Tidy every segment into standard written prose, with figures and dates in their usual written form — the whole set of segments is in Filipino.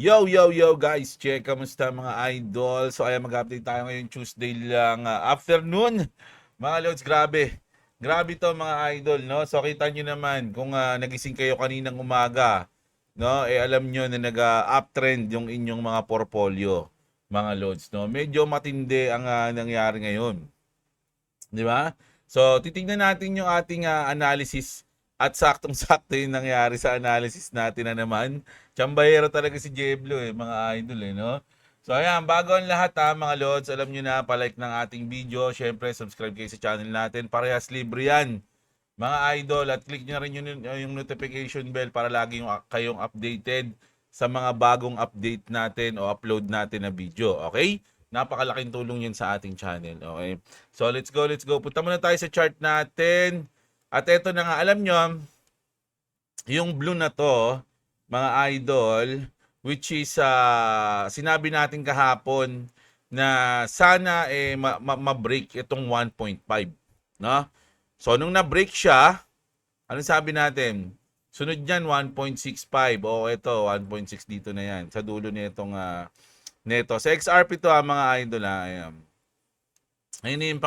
Yo, yo, yo guys, check, kamusta mga idol? So ayan, mag-update tayo ngayon Tuesday lang afternoon. Mga lods, grabe. Grabe to mga idol, no? So kita nyo naman kung nagising kayo kaninang umaga, no? Alam nyo na nag-uptrend yung inyong mga portfolio, mga lods, no? Medyo matindi ang nangyari ngayon. Di ba? So, titingnan natin yung ating analysis at saktong-sakto yung nangyari sa analysis natin na naman. Tsambayero talaga si Jeblo mga idol no? So, ayan, bago ang lahat mga lods, alam nyo na, palike ng ating video. Syempre, subscribe kayo sa channel natin. Parehas libre yan, mga idol. At click nyo rin yung notification bell para lagi kayong updated sa mga bagong update natin o upload natin na video. Okay? Napakalaking tulong yun sa ating channel. Okay? So, let's go, let's go. Punta muna tayo sa chart natin. At eto na nga, alam nyo, yung blue na to, mga idol, which is sinabi natin kahapon na sana ma-break itong 1.5, no? So nung na-break siya, ano sabi natin? Sunod niyan 1.65. O ito 1.6 dito na yan sa dulo nitong neto. Sa XRP to mga idol ayan. Ayun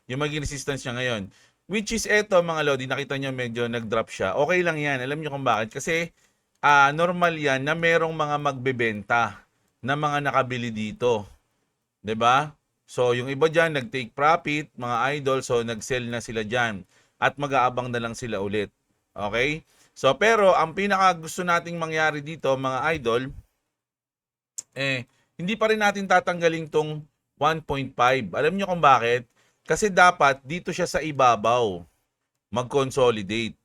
yung maging resistance niya ngayon. Which is eto mga lodi, nakita niyo medyo nag-drop siya. Okay lang yan. Alam niyo kung bakit? Kasi normal yan na merong mga magbebenta na mga nakabili dito. 'Di ba? So yung iba diyan nag-take profit, mga idol, so nag-sell na sila diyan at mag-aabang na lang sila ulit. Okay? So pero ang pinaka gusto nating mangyari dito, mga idol, hindi pa rin natin tatanggalin tong 1.5. Alam niyo kung bakit? Kasi dapat dito siya sa ibabaw mag-consolidate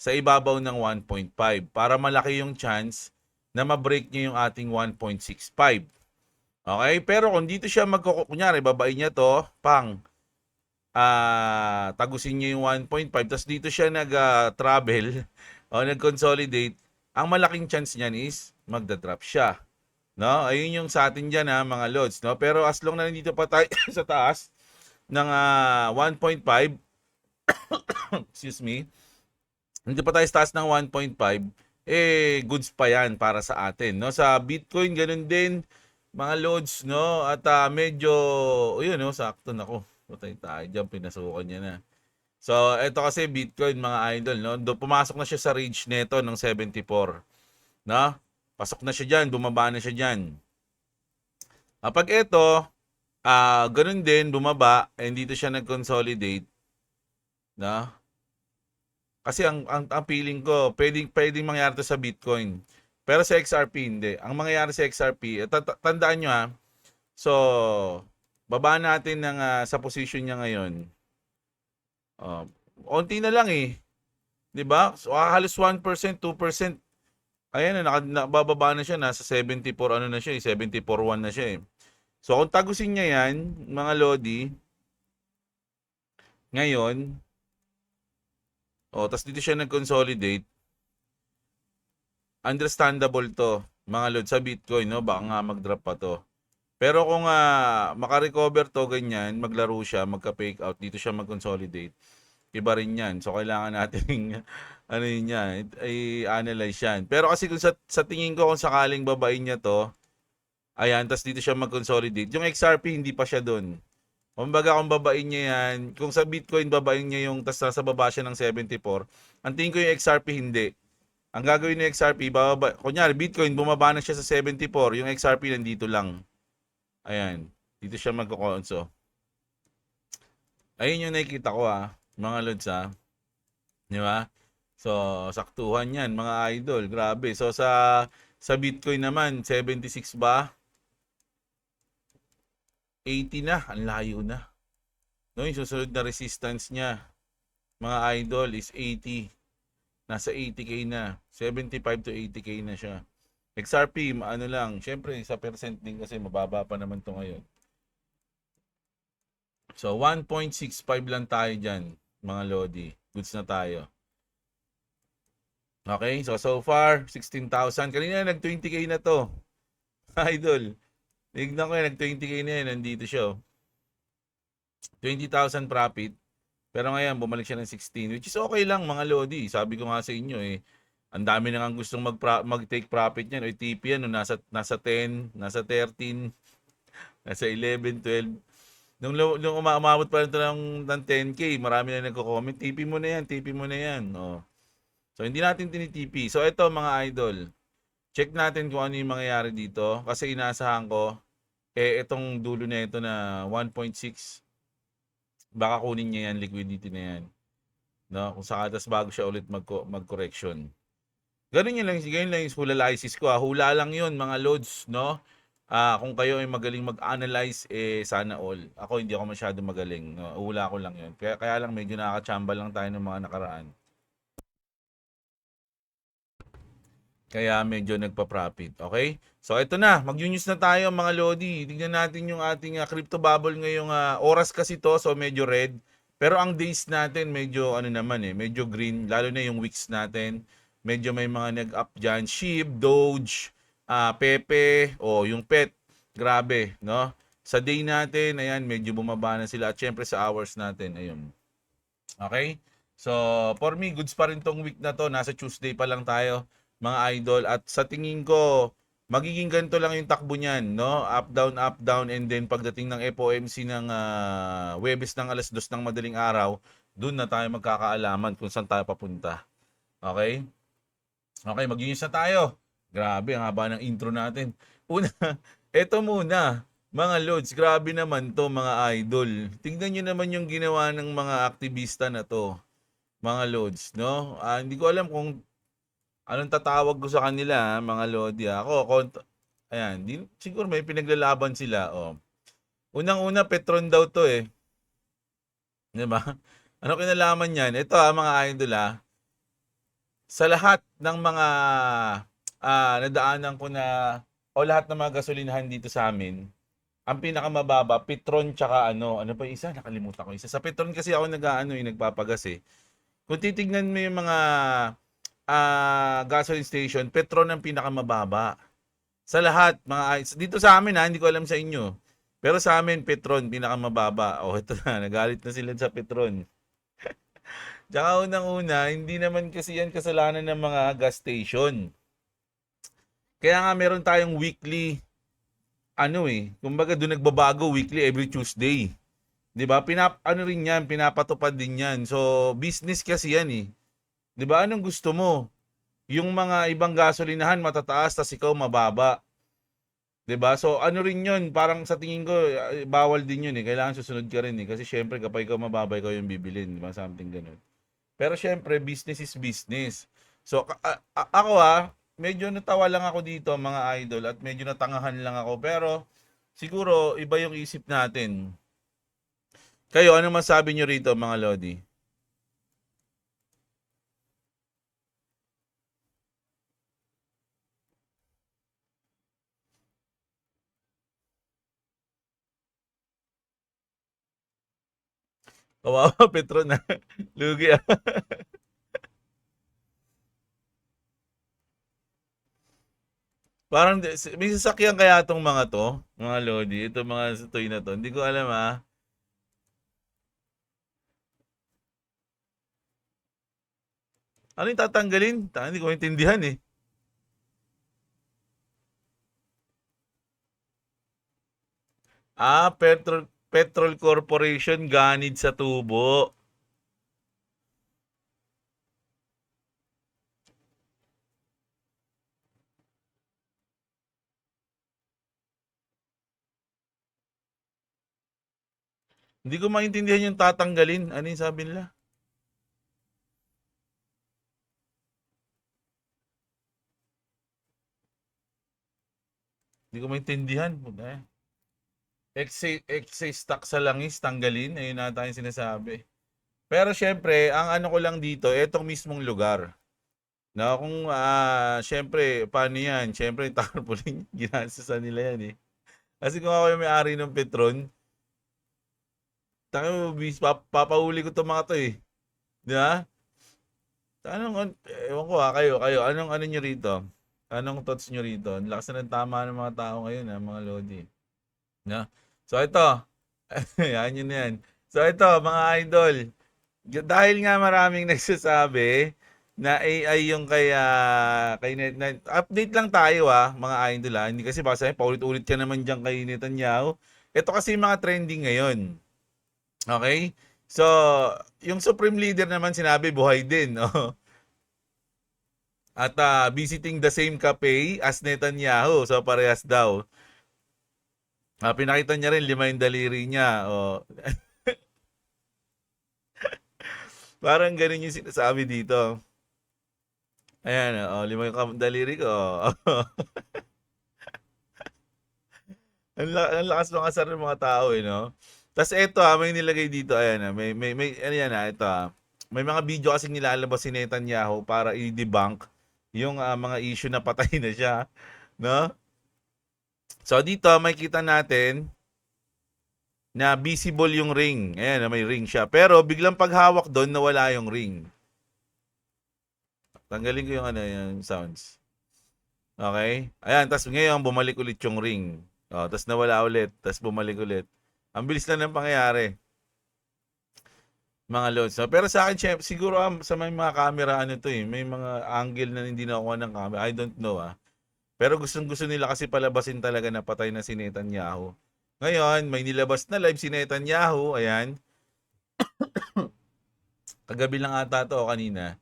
sa ibabaw ng 1.5 para malaki yung chance na ma-break niya yung ating 1.65. Okay? Pero kung dito siya kunyari, babain niya to, tagusin niya yung 1.5, tapos dito siya nag-travel o nag-consolidate, ang malaking chance niyan is magda-drop siya. No? Ayun yung sa atin dyan mga lods. No? Pero as long na nandito pa tayo sa taas ng 1.5, excuse me, nandito pa tayo sa taas ng 1.5, goods pa yan para sa atin. No? Sa Bitcoin, ganun din, mga loads, no? At medyo, yun, no? Sakto na ko. Patay tayo dyan, pinasukan niya na. So, eto kasi Bitcoin, mga idol, no? Pumasok na siya sa range neto ng 74. No? Pasok na siya dyan, bumaba na siya dyan. Kapag ito, ganun din, bumaba, and dito siya nag-consolidate, no? Kasi ang feeling ko, pwedeng mangyari to sa Bitcoin. Pero sa XRP, hindi. Ang mangyayari sa XRP, tandaan nyo so, baba natin sa position niya ngayon. Onti na lang 'Di ba? So, halos 1%, 2%. Ayan na, nabababa na siya, nasa 74 ano na siya, 74.1 na siya So, kung tagusin niya yan, mga Lodi, ngayon, tapos dito siya nag-consolidate, understandable to, mga Lodi, sa Bitcoin, no? Baka nga mag-drop pa to. Pero kung makarecover to ganyan, maglaro siya, magka-fake out, dito siya mag-consolidate, iba rin yan. So, kailangan nating ano yun yan, i-analyze yan. Pero kasi kung sa tingin ko, kung sakaling babain niya to, ayan, tas dito siya mag-consolidate. Yung XRP, hindi pa siya doon. Kumbaga, kung babain niya yan, kung sa Bitcoin, babain niya yung, tas nasa baba siya ng 74, ang tingin ko yung XRP, hindi. Ang gagawin ng XRP, kunyari, Bitcoin, bumaba na siya sa 74, yung XRP nandito lang. Ayan, dito siya magko-conso. Ayun yung nakikita ko mga lods Di ba? So, saktuhan yan, mga idol. Grabe. So, sa Bitcoin naman, 76 ba? 80 na. Ang layo na. No, yung susunod na resistance niya, mga idol, is 80. Nasa 80k na. 75 to 80k na siya. XRP, ano lang. Siyempre, sa percent din kasi mababa pa naman to ngayon. So, 1.65 lang tayo dyan, mga Lodi. Goods na tayo. Okay, so far, 16,000. Kanina nag-20k na to. Idol. Tignan ko nag-20k na yan. Nandito siya. 20,000 profit. Pero ngayon, bumalik siya ng 16. Which is okay lang, mga Lodi. Sabi ko nga sa inyo Ang dami na ngang gustong mag-take profit niyan. O TP yan, no? Nasa 10, nasa 13, nasa 11, 12. Nung umabot pa rin ito ng 10K, marami na nagko-comment, TP mo na yan, TP mo na yan. Oh. So, hindi natin tinitipi. So, ito mga idol, check natin kung ano yung mangyayari dito. Kasi inaasahan ko, itong dulo na ito na 1.6, baka kunin niya yan, liquidity na yan. No? Kung sakatas bago siya ulit mag-correction. Ganun lang yung hulalysis ko. Hula lang yun, mga loads, no? Kung kayo ay magaling mag-analyze, sana all. Ako hindi ako masyado magaling. No? Hula ko lang yun. Kaya lang medyo nakakachamba lang tayo ng mga nakaraan. Kaya medyo nagpa-profit. Okay? So ito na, mag-news na tayo mga Lodi. Tingnan natin yung ating crypto bubble ngayong oras kasi to, so medyo red. Pero ang days natin medyo ano naman medyo green, lalo na yung weeks natin. Medyo may mga nag-up diyan, SHIB, Doge, Pepe, yung PET. Grabe, no? Sa day natin, ayan, medyo bumaba na sila at syempre sa hours natin, ayun. Okay? So, for me, goods pa rin tong week na to. Nasa Tuesday pa lang tayo, mga idol. At sa tingin ko, magiging ganito lang yung takbo niyan, no? Up, down, and then pagdating ng FOMC ng Webes ng alas 2 ng madaling araw, dun na tayo magkakaalaman kung saan tayo papunta. Okay? Okay, mag-news na tayo. Grabe, ang haba ng intro natin. Una, eto muna. Mga loads, grabe naman to mga idol. Tingnan nyo naman yung ginawa ng mga aktivista na to. Mga loads, no? Hindi ko alam kung anong tatawag ko sa kanila, mga lodi. Ayan, siguro may pinaglalaban sila. Oh. Unang-una, Petron daw to eh. Di ba? Ano kinalaman yan? Ito mga idol sa lahat ng mga nadaanan ko na o lahat ng mga gasolinahan dito sa amin, ang pinakamababa, Petron tsaka ano pa isa? Nakalimutan ko isa. Sa Petron kasi ako nagpapagas eh. Kung titignan mo yung mga gasoline station, Petron ang pinakamababa. Sa lahat, dito sa amin hindi ko alam sa inyo. Pero sa amin, Petron, pinakamababa. Ito na, nagalit na sila sa Petron. Tsaka unang-una, hindi naman kasi yan kasalanan ng mga gas station. Kaya nga meron tayong weekly, kumbaga doon nagbabago weekly every Tuesday. 'Di ba? Rin yan, pinapatupad din yan. So, business kasi yan eh. 'Di ba? Anong gusto mo? Yung mga ibang gasolinahan matataas, tas ikaw mababa. 'Di ba? So, rin yun, parang sa tingin ko, bawal din yun eh. Kailangan susunod ka rin eh. Kasi syempre, kapag ikaw mababa, ikaw yung bibilin. 'Di ba? Something ganun. Pero syempre, business is business. So, ako medyo natawa lang ako dito mga idol at medyo natangahan lang ako. Pero, siguro, iba yung isip natin. Kayo, ano masabi nyo rito mga Lodi? Kawawa, Petro na. Lugi Parang may sasakyan kaya tong mga to, mga Lodi, itong mga toy na to. Hindi ko alam Ano yung tatanggalin? Hindi ko maintindihan eh. Petrol Corporation ganid sa tubo. Hindi ko maintindihan yung tatanggalin. Ano yung sabi nila? Hindi ko maintindihan. Excess tax sa langis, tanggalin. Ayun na tayong sinasabi. Pero syempre, ang ano ko lang dito, etong mismong lugar. Na kung syempre, paano yan? Syempre, tarpaulin, ginasasa nila yan eh. Kasi kung ako yung may-ari ng Petron, papahuli ko itong mga to eh. Di ba? Ewan ko kayo, anong ano nyo rito? Anong thoughts nyo rito? Ang lakas na ng tama ng mga tao ngayon mga Lodi. No? So ito, yan yun yan. So ito, mga idol, dahil nga maraming nagsasabi na AI yung kay update lang tayo mga idol Hindi kasi baka sabihin, paulit-ulit ka naman diyan kay Netanyahu. Ito kasi yung mga trending ngayon. Okay? So, yung Supreme Leader naman sinabi buhay din, no? At visiting the same cafe as Netanyahu. So, parehas daw. Pinakita niya rin 5 yung daliri niya. Oh. Parang ganun yung sinasabi dito. Ayan, 5 yung daliri ko. Ang lakas ng asar ng mga tao, no? Tapos eto, may nilagay dito, ayan, ano yan, ito, may mga video kasing nilalabas si Netanyahu para i-debunk yung mga issue na patay na siya, no? So dito, makikita natin na visible yung ring. Ayan, may ring siya. Pero biglang paghawak doon, nawala yung ring. Tanggalin ko yung sounds. Okay? Ayan, tapos ngayon, bumalik ulit yung ring. Tapos nawala ulit, tapos bumalik ulit. Ang bilis lang ng pangyayari. Mga loads. No? Pero sa akin, syempre, siguro sa may mga camera, may mga angle na hindi nakuha ng camera. I don't know, Pero gustong-gusto nila kasi palabasin talaga na patay na si Netanyahu. Ngayon, may nilabas na live si Netanyahu. Ayan. Kagabi lang ata to kanina.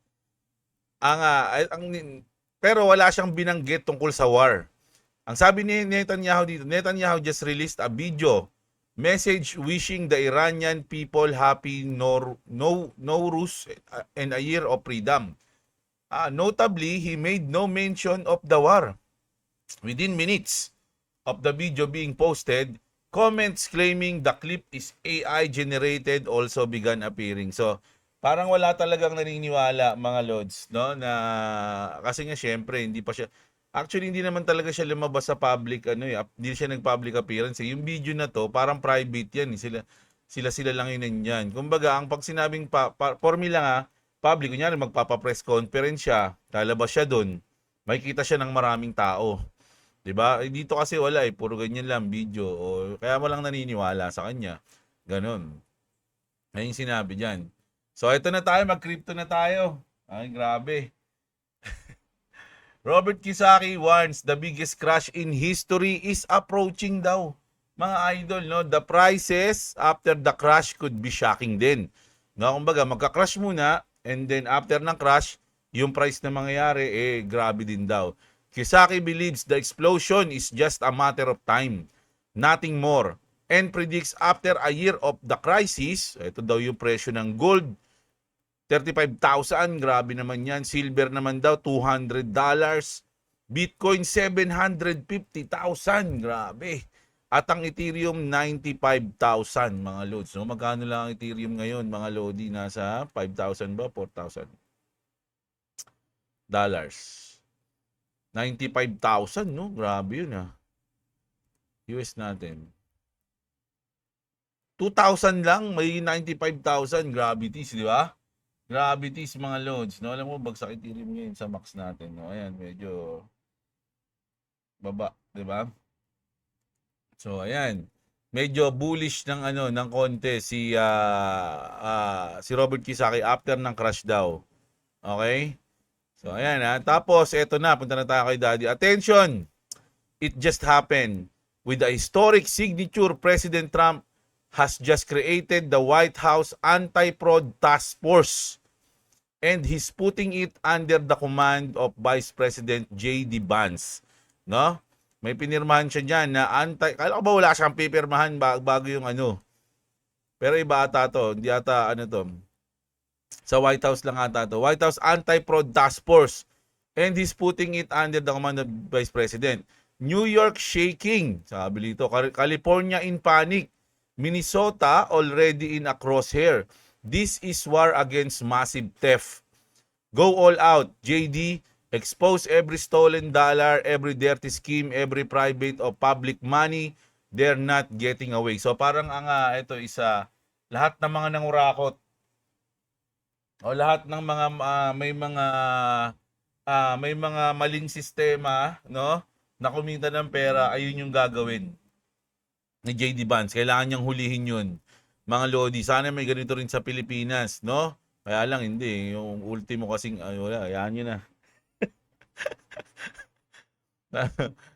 Pero wala siyang binanggit tungkol sa war. Ang sabi ni Netanyahu dito, Netanyahu just released a video message wishing the Iranian people happy Nowruz and a year of freedom. Notably, he made no mention of the war. Within minutes of the video being posted, comments claiming the clip is AI generated also began appearing. So, parang wala talagang naniniwala mga lods, no? Na kasi nga syempre hindi pa siya actually hindi naman talaga siya lumabas sa public hindi siya nag-public appearance. Yung video na to parang private yan, sila lang yun nandiyan. Kumbaga, ang pag sinabing formula nga public, kunyari magpapa-press conference siya, lalabas siya doon, makikita siya ng maraming tao. 'Di ba? Dito kasi wala puro ganyan lang video kaya mo lang naniniwala sa kanya. Ganon. Ayun sinabi diyan. So ito na tayo, mag-crypto na tayo. Ay, grabe. Robert Kiyosaki warns the biggest crash in history is approaching daw. Mga idol, no? The prices after the crash could be shocking din. No, kumbaga, magka-crash muna and then after ng crash, yung price na mangyayari, grabe din daw. Kiyosaki believes the explosion is just a matter of time, nothing more, and predicts after a year of the crisis, ito daw yung presyo ng gold, 35,000, grabe naman yan. Silver naman daw, $200. Bitcoin, 750,000, grabe. At ang Ethereum, 95,000, mga loads. No? Magkano lang ang Ethereum ngayon, mga lodi? Nasa 5,000 ba? 4,000 dollars. 95,000, no? Grabe yun, US natin. 2,000 lang, may 95,000. Gravities, di ba? Gravities, mga loads, no? Alam mo, bagsak Ethereum ngayon sa max natin, no? Ayan, medyo baba, di ba? So, ayan. Medyo bullish ng konti si Robert Kiyosaki after ng crash daw. Okay? So, ayan Tapos, eto na, punta na tayo kay Daddy. Attention! It just happened. With the historic signature, President Trump has just created the White House Anti-Fraud Task Force and he's putting it under the command of Vice President J.D. Vance. No? May pinirmahan siya dyan na kala ko ba wala siyang pipirmahan bago yung Pero iba ata to. Hindi ata to. Sa White House lang ata to. White House Anti-Fraud Task Force. And he's putting it under the command of Vice President. New York shaking. Sabi dito. California in panic. Minnesota already in a crosshair. This is war against massive theft. Go all out. JD, expose every stolen dollar, every dirty scheme, every private or public money. They're not getting away. So parang ito isa lahat ng mga nangurakot o lahat ng mga may mga maling sistema, no? Na kumita ng pera, ayun yung gagawin ni JD Vance. Kailangan niyang hulihin yun. Mga lodi, sana may ganito rin sa Pilipinas, no? Kaya lang hindi, yung ultimo kasing ay wala, hayaan niyo na.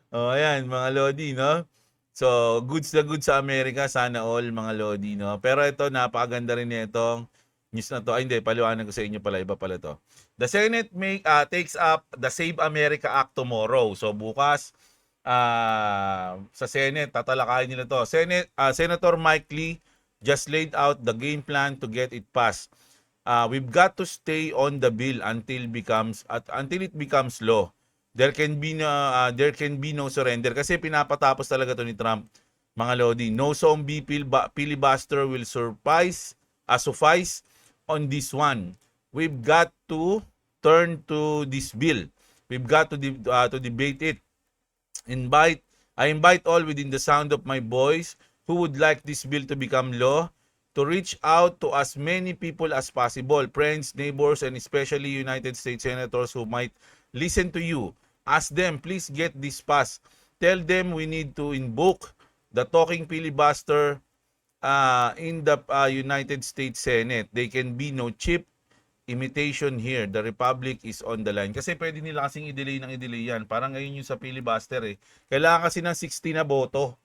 Oh, ayan mga lodi, no? So, goods na goods sa Amerika, sana all mga lodi, no? Pero ito, napakaganda rin nitong news na to. Ay, hindi, paliwanag ko sa inyo pala, iba pala to. The Senate takes up the Save America Act tomorrow. So, bukas, sa Senate, tatalakayin nila to. Senator Mike Lee just laid out the game plan to get it passed. We've got to stay on the bill until it becomes law. There can be no surrender kasi pinapatapos talaga to ni Trump, mga lodi. No zombie filibuster will suffice on this one. We've got to turn to this bill. We've got to debate it. I invite all within the sound of my voice who would like this bill to become law to reach out to as many people as possible, friends, neighbors, and especially United States senators who might listen to you. Ask them, please get this passed. Tell them we need to invoke the talking filibuster in the United States Senate. They can be no cheap imitation here. The Republic is on the line. Kasi pwede nila kasing i-delay yan. Parang ngayon yung sa filibuster eh. Kailangan kasi ng 60 na boto,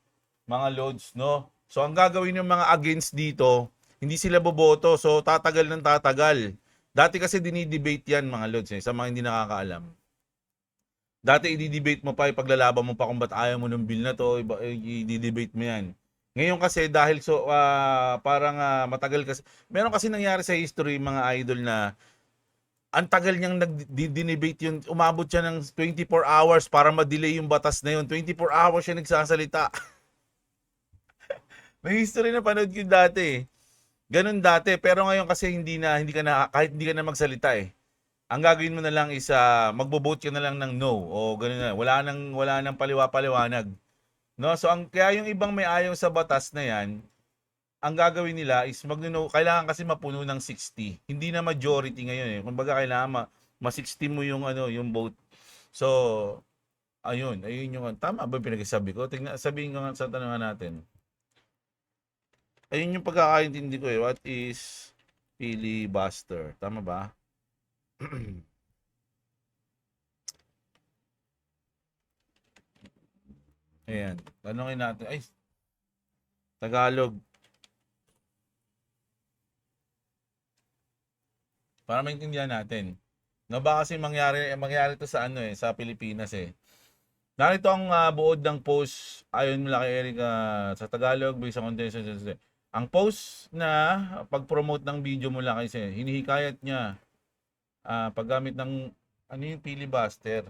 mga loads, no? So, ang gagawin ng mga against dito, hindi sila boboto. So, tatagal ng tatagal. Dati kasi dinidebate yan, mga loads, sa mga hindi nakakaalam. Dati i-debate mo pa, ipaglalaban mo pa kung ba't ayaw mo ng bill na to, i-debate mo yan. Ngayon kasi dahil parang matagal kasi, meron kasi nangyari sa history, mga idol, na ang tagal niyang nag-debate yun, umabot siya ng 24 hours para ma-delay yung batas na yun. 24 hours siya nagsasalita. May history na panood ko dati. Ganun dati, pero ngayon kasi kahit hindi ka na magsalita eh. Ang gagawin mo na lang is magbo-vote ka na lang ng no o ganun na. Wala nang paliwanag. No, so kaya yung ibang may ayaw sa batas na 'yan, ang gagawin nila is magno-no, kailangan kasi mapuno ng 60. Hindi na majority ngayon eh. Kumbaga kailangan ma-60 mo yung yung vote. So, ayun yung tama ba pinagsasabi ko? Sabihin ko nga sa tanungan natin. Ayun yung pagkakaintindi ko eh. What is filibuster? Tama ba? Ayan. Tanungin natin. Ay, Tagalog. Para maintindihan natin. No ba kasi mangyari to sa sa Pilipinas eh. Narito ang buod ng post ayon mula kay Erica sa Tagalog based on content. Ang post na pag-promote ng video mula kasi hinihikayat niya paggamit ng yung filibuster.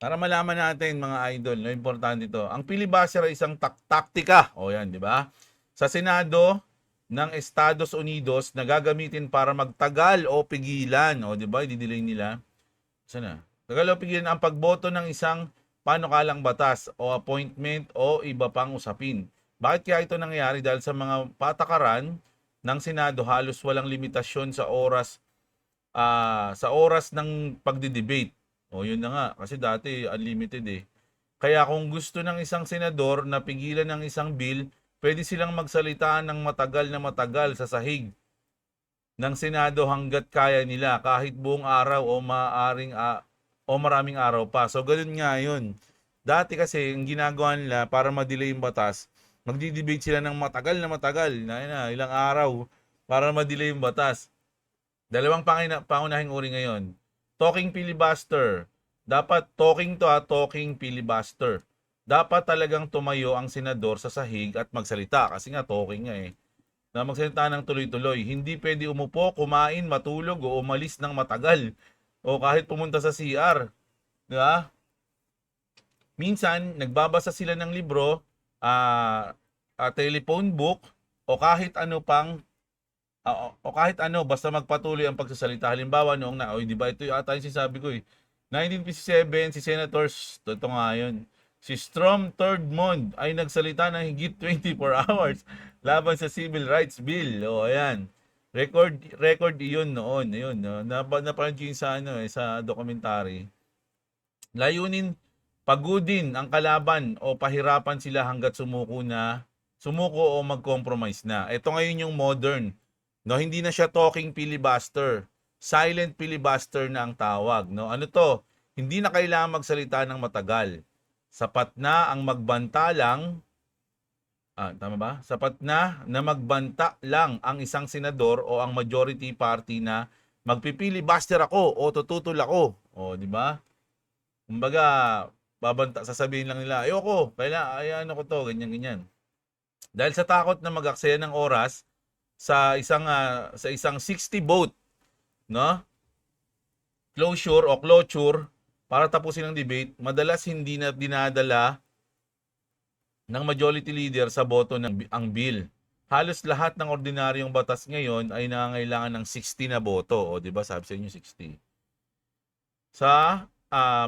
Para malaman natin mga idol, no, importante ito. Ang filibuster ay isang taktika. O yan, di ba? Sa Senado ng Estados Unidos na gagamitin para magtagal o pigilan. O di ba? I-delay nila. Sana? Tagal o pigilan ang pagboto ng isang panukalang batas o appointment o iba pang usapin. Bakit kaya ito nangyayari? Dahil sa mga patakaran ng Senado halos walang limitasyon sa oras ng pagdi-debate. O yun na nga, kasi dati unlimited eh. Kaya kung gusto ng isang senador na pigilan ng isang bill, pwede silang magsalita ng matagal na matagal sa sahig ng Senado hanggat kaya nila, kahit buong araw o maraming araw pa. So ganoon nga yun. Dati kasi ang ginagawa nila para ma-delay yung batas, magdi-debate sila ng matagal na ilang araw para ma-delay yung batas. Dalawang pangunahing uri ngayon. Talking filibuster. Dapat talking filibuster. Dapat talagang tumayo ang senador sa sahig at magsalita kasi nga talking nga eh. Na magsalita ng tuloy-tuloy. Hindi pwede umupo, kumain, matulog o umalis ng matagal o kahit pumunta sa CR. Di ba? Minsan nagbabasa sila ng libro, telephone book o kahit ano basta magpatuloy ang pagsasalita. Halimbawa di ba ito yung yung sinasabi ko eh. 1957 si Senators, ito nga yun, si Strom Thurmond ay nagsalita ng higit 24 hours laban sa Civil Rights Bill. O ayan. Record iyon noon, ayun, no. Napanood ko yun sa ano sa documentary. Layunin pagudin ang kalaban o pahirapan sila hangga't sumuko o mag-compromise na. Ito ngayon yung modern, no, hindi na siya talking filibuster. Silent filibuster na ang tawag, no. Ano to? Hindi na kailangan magsalita ng matagal. Sapat na ang magbanta lang. Tama ba? Sapat na magbanta lang ang isang senador o ang majority party na magpipilibuster ako o tututol ako. O, di ba? Kumbaga, sasabihin lang nila, ayoko, ano ko to, ganyan, ganyan. Dahil sa takot na mag-aksaya ng oras sa isang 60 vote, no? Closure para tapusin ang debate, madalas hindi na dinadala ng majority leader sa boto ng ang bill. Halos lahat ng ordinaryong batas ngayon ay nangangailangan ng 60 na boto. O, di ba? Sabi sa inyo 60.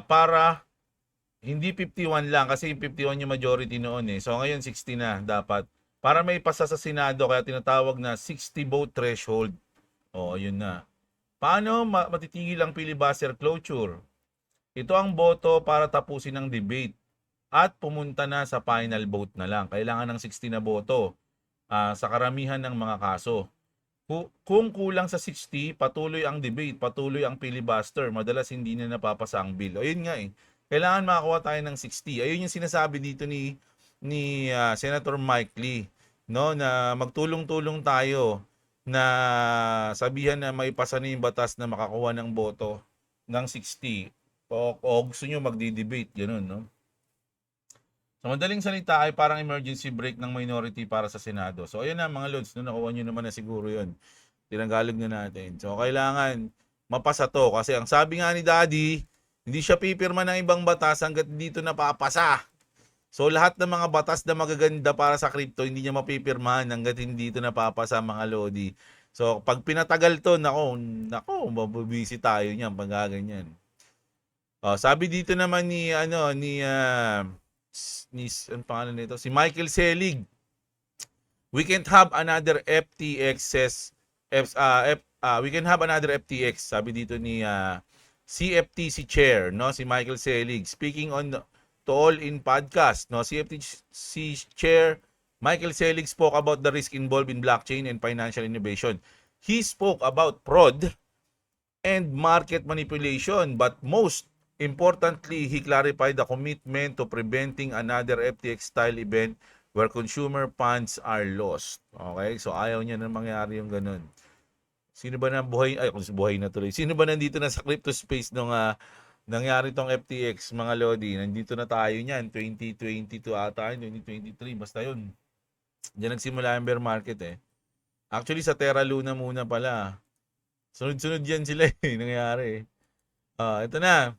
Para hindi 51 lang kasi yung 51 yung majority noon eh. So ngayon 60 na dapat. Para may pasa sa Senado kaya tinatawag na 60 vote threshold. O, yun na. Paano matitigil ang filibuster closure? Ito ang boto para tapusin ang debate at pumunta na sa final vote na lang. Kailangan ng 60 na boto sa karamihan ng mga kaso. Kung kulang sa 60, patuloy ang debate, patuloy ang filibuster. Madalas hindi na napapasa ang bill. Ayun nga eh. Kailangan makakuha tayo ng 60. Ayun yung sinasabi dito ni Senator Mike Lee, no, na magtulong-tulong tayo na sabihan na maipasa na yung batas na makakuha ng boto ng 60. O gusto nyo magdi-debate, ganoon, no? Sa madaling salita ay parang emergency break ng minority para sa Senado. So ayun na mga lods, no, nakuha nyo naman na siguro yun. Tinanggalog na natin. So kailangan mapasa to kasi ang sabi nga ni Daddy, hindi siya pipirma ng ibang batas hanggat dito napapasa. So lahat ng mga batas na magaganda para sa crypto hindi niya mapipirmahan hanggat hindi ito napapasa mga lodi. So pag pinatagal to, nako, mabubisi tayo niyan pag ganyan. Sabi dito naman ni ang pangalan nito, si Michael Selig. We can't have another we can have another FTX, sabi dito ni CFTC chair, no, si Michael Selig speaking on to All In podcast, no. CFTC chair Michael Selig spoke about the risk involved in blockchain and financial innovation. He spoke about fraud and market manipulation, but most importantly, he clarified the commitment to preventing another FTX-style event where consumer funds are lost. Okay? So, ayaw niya na mangyari yung ganun. Sino ba na buhay na tuloy. Sino ba nandito na sa crypto space nung nangyari tong FTX, mga lodi? Nandito na tayo niyan. 2022 ata, 2023. Basta yun. Diyan nagsimula yung bear market eh. Actually, sa Terra Luna muna pala. Sunod-sunod yan sila eh. Nangyari eh. Ito na.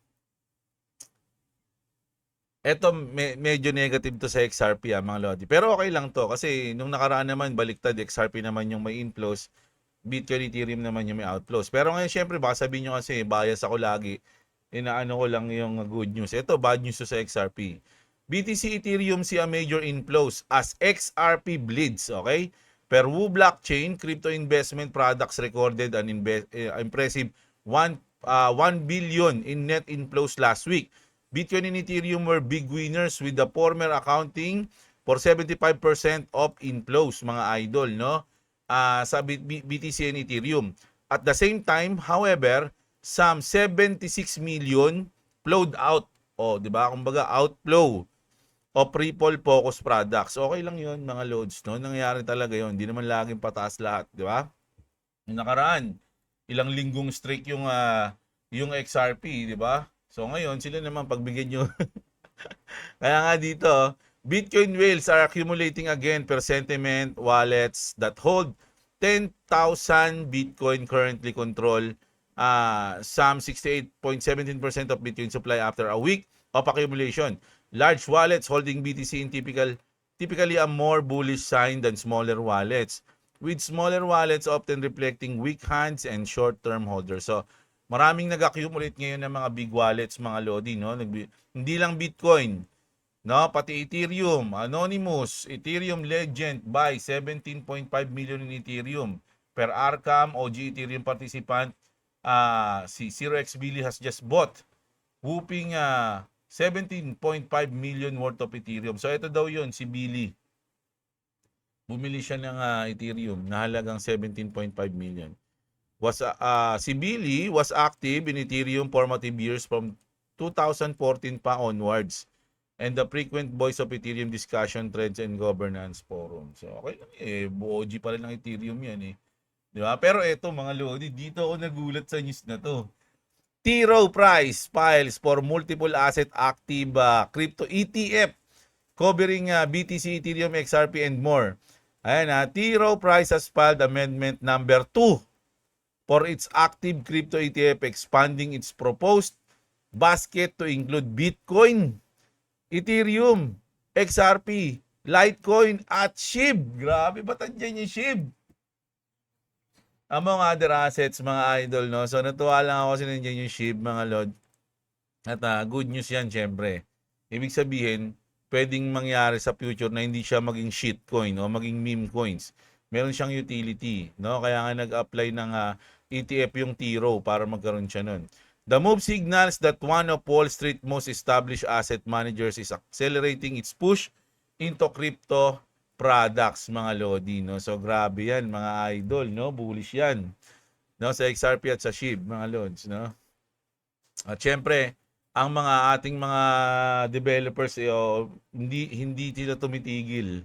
Ito, medyo negative to sa XRP mga lodi. Pero okay lang to kasi nung nakaraan naman baliktad, XRP naman yung may inflows, Bitcoin, Ethereum naman yung may outflows. Pero ngayon syempre baka sabihin nyo kasi bias ako lagi, inaano ko lang yung good news. Ito, bad news to sa XRP. BTC Ethereum see a major inflows as XRP bleeds, okay? Per Wu blockchain, crypto investment products recorded an impressive 1 billion in net inflows last week. Bitcoin and Ethereum were big winners with the former accounting for 75% of inflows, mga idol, no? Sa BTC and Ethereum. At the same time, however, some 76 million flowed out. Di ba? Kumbaga, outflow of Ripple focus products. Okay lang 'yon, mga loads, no? Nangyayari talaga 'yon. Hindi naman laging pataas lahat, di ba? Yung nakaraan, ilang linggong streak yung XRP, di ba? So ngayon, sila naman pagbigyan nyo. Kaya nga dito, Bitcoin whales are accumulating again per sentiment wallets that hold 10,000 Bitcoin currently control some 68.17% of Bitcoin supply after a week of accumulation. Large wallets holding BTC in typically a more bullish sign than smaller wallets, with smaller wallets often reflecting weak hands and short-term holders. So, maraming nag-accumulate ngayon ng mga big wallets, mga lodi, no? Hindi lang Bitcoin, no? Pati Ethereum, Anonymous, Ethereum Legend buy 17.5 million in Ethereum. per Arkham, OG Ethereum participant, si 0x Billy has just bought whooping 17.5 million worth of Ethereum. So ito daw yun, si Billy. Bumili siya ng Ethereum na halagang 17.5 million. Si Billy was active in Ethereum formative years from 2014 pa onwards, and the frequent voice of Ethereum discussion threads and governance forum. So okay lang OG pa rin ng Ethereum yan Di ba? Pero eto mga lodi, dito ako nagulat sa news na to. T. Rowe Price files for multiple asset active crypto ETF covering BTC, Ethereum, XRP, and more. Ayan T. Rowe Price has filed amendment number 2 for its active crypto ETF, expanding its proposed basket to include Bitcoin, Ethereum, XRP, Litecoin, at SHIB. Grabe, ba't andyan yung SHIB? Among other assets, mga idol, no? So, natuwa lang ako kasi nandiyan yung SHIB, mga lord. At good news yan, syempre. Ibig sabihin, pwedeng mangyari sa future na hindi siya maging shitcoin o maging meme coins. Meron siyang utility, no? Kaya nga nag-apply ng ETF yung T-Rowe para magkaroon siya nun. The move signals that one of Wall Street most established asset managers is accelerating its push into crypto products, mga lodi, no? So grabe yan, mga idol, no? Bullish yan, no? Sa XRP at sa SHIB, mga lods, no? At syempre, ang mga ating mga developers hindi sila tumitigil.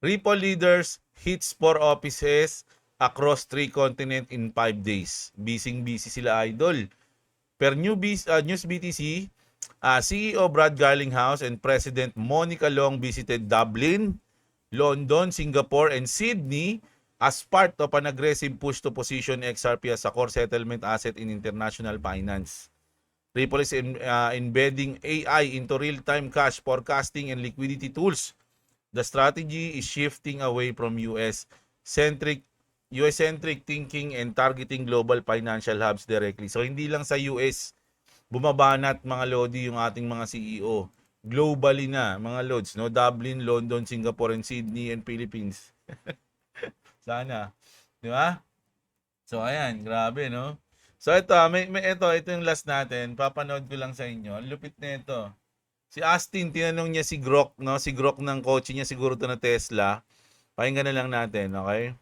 Ripple leaders hits 4 offices across 3 continents in 5 days. Busy sila, idol. Per News BTC, CEO Brad Garlinghouse and President Monica Long visited Dublin, London, Singapore, and Sydney as part of an aggressive push to position XRP as a core settlement asset in international finance. Ripple is embedding AI into real-time cash forecasting and liquidity tools. The strategy is shifting away from US-centric thinking and targeting global financial hubs directly. So hindi lang sa US bumabanat, mga lodi, yung ating mga CEO. Globally na, mga lods, no? Dublin, London, Singapore, and Sydney, and Philippines. Sana. Di ba? So ayan, grabe, no? So ito, ito yung last natin. Papanood ko lang sa inyo. Ang lupit na ito. Si Austin, tinanong niya si Grok, no? Si Grok ng coach niya, siguro to na Tesla. Pakinggan na lang natin, okay?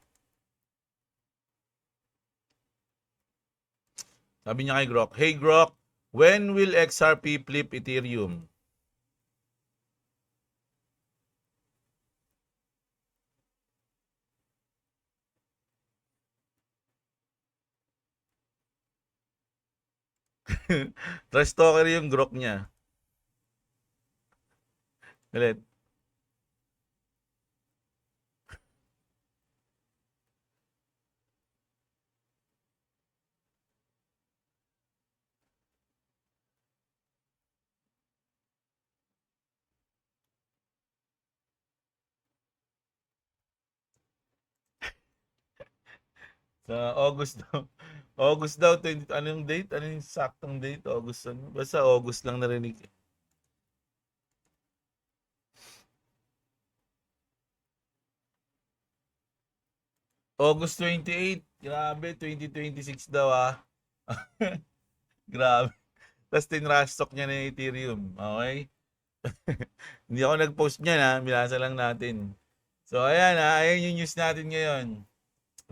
Sabi niya kay Grok, "Hey Grok, when will XRP flip Ethereum?" Trash talker yung Grok niya. Galit. Sa August daw. August daw, 20, anong date? Anong saktong date? August ano? Basta August lang narinig. August 28. Grabe, 2026 daw Grabe. Tapos tinrush stock niya na Ethereum. Okay? Hindi ako nag-post niyan Binasa lang natin. So ayan ayan yung news natin ngayon.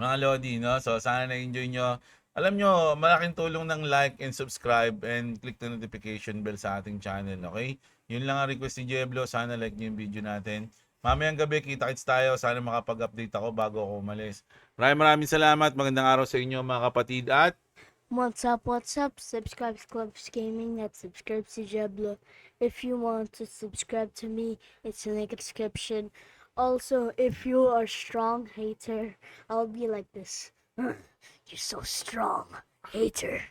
Mga Lodi, no? So sana na-enjoy nyo. Alam nyo, malaking tulong ng like and subscribe and click the notification bell sa ating channel, okay? Yun lang ang request ni Jeblo. Sana like nyo yung video natin. Mamayang gabi, kita-kits tayo. Sana makapag-update ako bago ako umalis. Maraming salamat. Magandang araw sa inyo, mga kapatid. At What's up, what's up? Subscribe to Clubs Gaming, that's subscribe to Jeblo. If you want to subscribe to me, it's in the description. Also, if you are strong hater, I'll be like this. You're so strong, hater.